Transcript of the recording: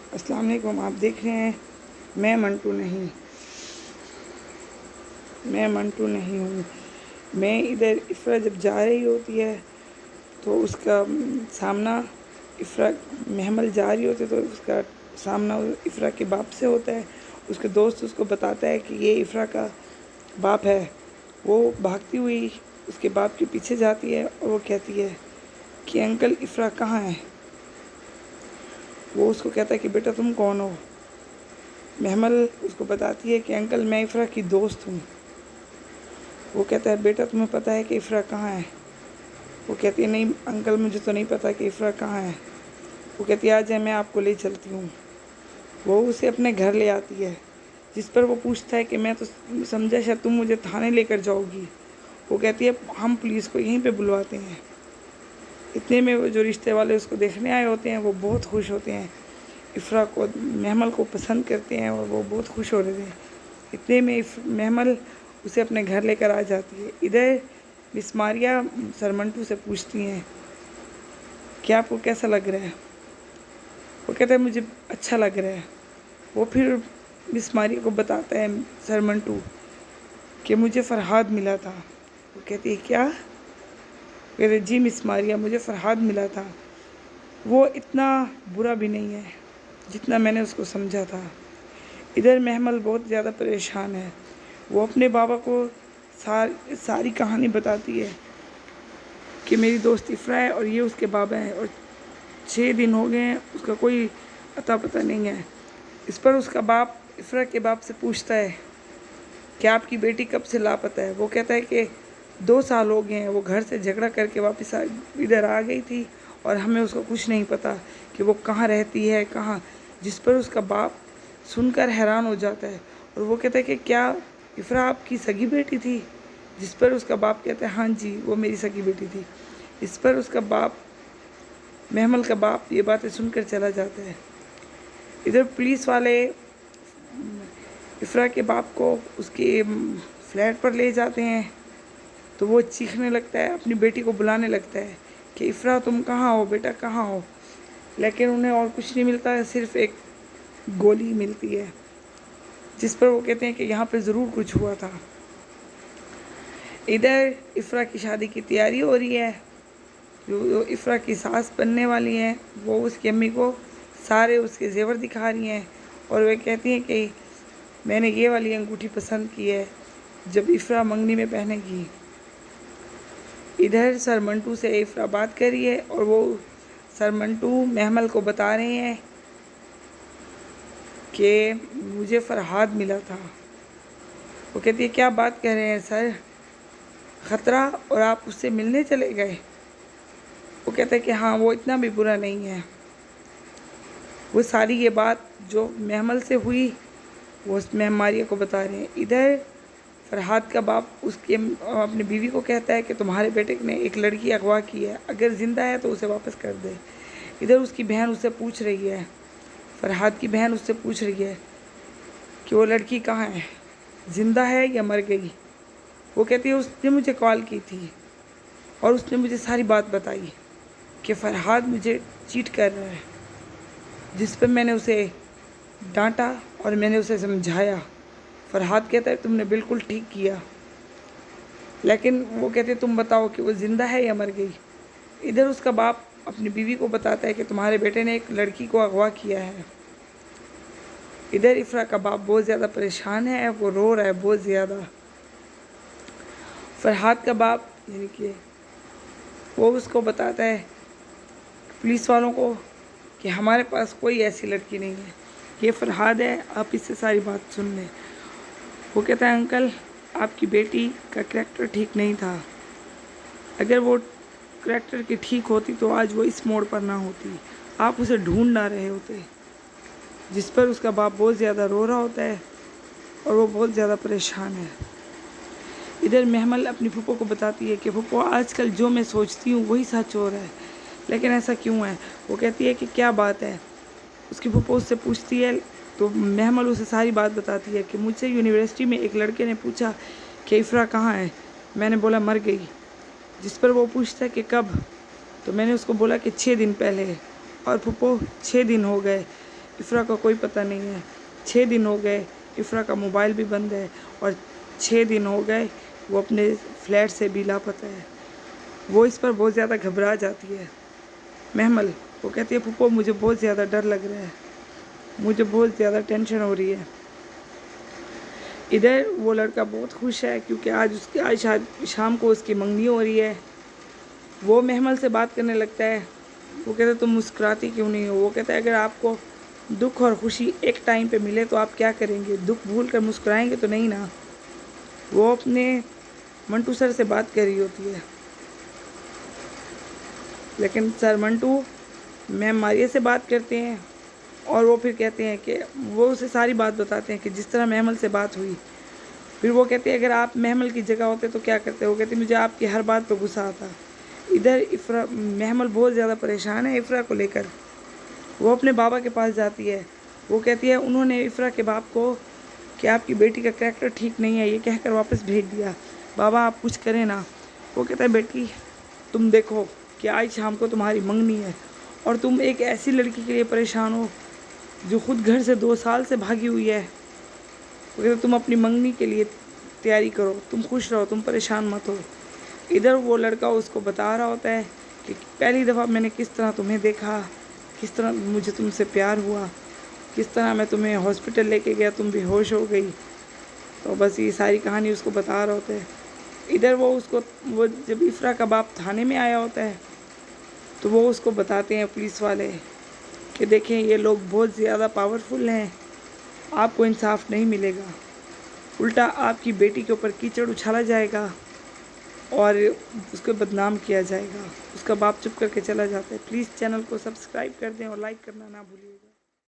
अस्सलाम वालेकुम। आप देख रहे हैं मैं मंटू नहीं हूँ। मैं इधर इफ़रा जब जा रही होती है तो उसका सामना इफ़रा महमल जा रही होती है तो उसका सामना इफ़रा के बाप से होता है। उसके दोस्त उसको बताता है कि ये इफ़रा का बाप है। वो भागती हुई उसके बाप के पीछे जाती है और वो कहती है कि अंकल इफ़रा कहाँ है। वो उसको कहता है कि बेटा तुम कौन हो। महमल उसको बताती है कि अंकल मैं इफ़रा की दोस्त हूँ। वो कहता है बेटा तुम्हें पता है कि इफ़रा कहाँ है। वो कहती है नहीं अंकल मुझे तो नहीं पता कि इफ़रा कहाँ है। वो कहती है आ जाए मैं आपको ले चलती हूँ। वो उसे अपने घर ले आती है, जिस पर वो पूछता है कि मैं तो समझा शायद तुम मुझे थाने लेकर जाओगी। वो कहती है हम पुलिस को यहीं पे बुलवाते हैं। इतने में वो जो रिश्ते वाले उसको देखने आए होते हैं वो बहुत खुश होते हैं, इफ़रा को महमल को पसंद करते हैं और वो बहुत खुश हो रहे थे। इतने में महमल उसे अपने घर लेकर आ जाती है। इधर मिस मारिया सर मंटू से पूछती हैं कि आपको कैसा लग रहा है। वो कहता है मुझे अच्छा लग रहा है। वो फिर मिस मारिया को बताता है सर मंटू कि मुझे फ़रहाद मिला था। वो कहती है क्या। कहते जी मिस मारिया मुझे फ़रहाद मिला था। वो इतना बुरा भी नहीं है जितना मैंने उसको समझा था। इधर महमल बहुत ज़्यादा परेशान है। वो अपने बाबा को सारी कहानी बताती है कि मेरी दोस्त इफ़रा है और ये उसके बाबा हैं और 6 दिन हो गए हैं उसका कोई अता पता नहीं है। इस पर उसका बाप इफ़रा के बाप से पूछता है कि आपकी बेटी कब से लापता है। वो कहता है कि 2 साल हो गए हैं। वो घर से झगड़ा करके वापस इधर आ गई थी और हमें उसका कुछ नहीं पता कि वो कहाँ रहती है कहाँ। जिस पर उसका बाप सुनकर हैरान हो जाता है और वो कहता है कि क्या इफ़रा आपकी सगी बेटी थी। जिस पर उसका बाप कहता है हाँ जी वो मेरी सगी बेटी थी। इस पर उसका बाप महमल का बाप ये बातें सुनकर चला जाता है। इधर पुलिस वाले इफ़रा के बाप को उसके फ्लैट पर ले जाते हैं तो वो चीखने लगता है, अपनी बेटी को बुलाने लगता है कि इफ़रा तुम कहाँ हो बेटा कहाँ हो। लेकिन उन्हें और कुछ नहीं मिलता है, सिर्फ एक गोली मिलती है। जिस पर वो कहते हैं कि यहाँ पे ज़रूर कुछ हुआ था। इधर इफ़रा की शादी की तैयारी हो रही है। जो इफ़रा की सास बनने वाली हैं वो उसकी अम्मी को सारे उसके जेवर दिखा रही हैं और वे कहती हैं कि मैंने ये वाली अंगूठी पसंद की है जब इफ़रा मंगनी में पहनेगी। इधर सर मंटू से इफ़रा बात कर रही है और वो सर मंटू महमल को बता रहे हैं कि मुझे फ़रहाद मिला था। वो कहती है क्या बात कह रहे हैं सर, ख़तरा और आप उससे मिलने चले गए। वो कहता है कि हाँ वो इतना भी बुरा नहीं है। वो सारी ये बात जो महमल से हुई वो मारिया को बता रहे हैं। इधर फ़रहाद का बाप उसके अपनी बीवी को कहता है कि तुम्हारे बेटे ने एक लड़की अगवा की है, अगर ज़िंदा है तो उसे वापस कर दे। इधर उसकी बहन उससे पूछ रही है, फ़रहाद की बहन उससे पूछ रही है कि वो लड़की कहाँ है, ज़िंदा है या मर गई। वो कहती है उसने मुझे कॉल की थी और उसने मुझे सारी बात बताई कि फ़रहाद मुझे चीट कर रहा है। जिस पर मैंने उसे डांटा और मैंने उसे समझाया। फ़रहाद कहता है तुमने बिल्कुल ठीक किया। लेकिन वो कहते तुम बताओ कि वो ज़िंदा है या मर गई। इधर उसका बाप अपनी बीवी को बताता है कि तुम्हारे बेटे ने एक लड़की को अगवा किया है। इधर इफ़रा का बाप बहुत ज़्यादा परेशान है, वो रो रहा है बहुत ज़्यादा। फ़रहाद का बाप यानी कि वो उसको बताता है पुलिस वालों को कि हमारे पास कोई ऐसी लड़की नहीं है, ये फ़रहाद है, आप इससे सारी बात सुन लें। वो कहता है अंकल आपकी बेटी का करैक्टर ठीक नहीं था, अगर वो करैक्टर की ठीक होती तो आज वो इस मोड़ पर ना होती, आप उसे ढूंढ ना रहे होते। जिस पर उसका बाप बहुत ज़्यादा रो रहा होता है और वो बहुत ज़्यादा परेशान है। इधर महमल अपनी फूफो को बताती है कि फूफो आजकल जो मैं सोचती हूँ वही सच हो रहा है, लेकिन ऐसा क्यों है। वो कहती है कि क्या बात है। उसकी फूफो उससे पूछती है तो महमल उसे सारी बात बताती है कि मुझसे यूनिवर्सिटी में एक लड़के ने पूछा कि इफ़रा कहाँ है, मैंने बोला मर गई। जिस पर वो पूछता है कि कब, तो मैंने उसको बोला कि 6 दिन पहले। और फूफो 6 दिन हो गए, इफ़रा का कोई पता नहीं है। 6 दिन हो गए, इफ़रा का मोबाइल भी बंद है और 6 दिन हो गए वो अपने फ्लैट से भी लापता है। वो इस पर बहुत ज़्यादा घबरा जाती है। महमल, वो कहती है फूफो मुझे बहुत ज़्यादा डर लग रहा है, मुझे बहुत ज़्यादा टेंशन हो रही है। इधर वो लड़का बहुत खुश है क्योंकि आज शाम को उसकी मंगनी हो रही है। वो महमल से बात करने लगता है। वो कहता है तुम मुस्कुराती क्यों नहीं हो? वो कहता है अगर आपको दुख और खुशी एक टाइम पे मिले तो आप क्या करेंगे? दुख भूल कर मुस्कुराएंगे तो नहीं ना। वो अपने मंटू सर से बात कर रही होती है, लेकिन सर मंटू मैम मारिया से बात करते हैं और वो फिर कहते हैं कि वो उसे सारी बात बताते हैं कि जिस तरह महमल से बात हुई। फिर वो कहते हैं अगर आप महमल की जगह होते तो क्या करते? वो कहते मुझे आपकी हर बात पर गुस्सा आता। इधर इफ़रा महमल बहुत ज़्यादा परेशान है इफ़रा को लेकर। वो अपने बाबा के पास जाती है। वो कहती है उन्होंने इफ़रा के बाप को कि आपकी बेटी का करैक्टर ठीक नहीं है ये कहकर वापस भेज दिया, बाबा आप कुछ करें ना। वो कहता है बेटी तुम देखो कि आज शाम को तुम्हारी मंगनी है और तुम एक ऐसी लड़की के लिए परेशान हो जो खुद घर से 2 साल से भागी हुई है। वो कहते तुम अपनी मंगनी के लिए तैयारी करो, तुम खुश रहो, तुम परेशान मत हो। इधर वो लड़का उसको बता रहा होता है कि पहली दफ़ा मैंने किस तरह तुम्हें देखा, किस तरह मुझे तुमसे प्यार हुआ, किस तरह मैं तुम्हें हॉस्पिटल लेके गया, तुम बेहोश हो गई। तो बस ये सारी कहानी उसको बता रहा होता है। इधर वो जब इफ़रा का बाप थाने में आया होता है तो वो उसको बताते हैं पुलिस वाले कि देखें ये लोग बहुत ज़्यादा पावरफुल हैं, आपको इंसाफ नहीं मिलेगा, उल्टा आपकी बेटी के ऊपर कीचड़ उछाला जाएगा और उसको बदनाम किया जाएगा। उसका बाप चुप करके चला जाता है। प्लीज़ चैनल को सब्सक्राइब कर दें और लाइक करना ना भूलिएगा।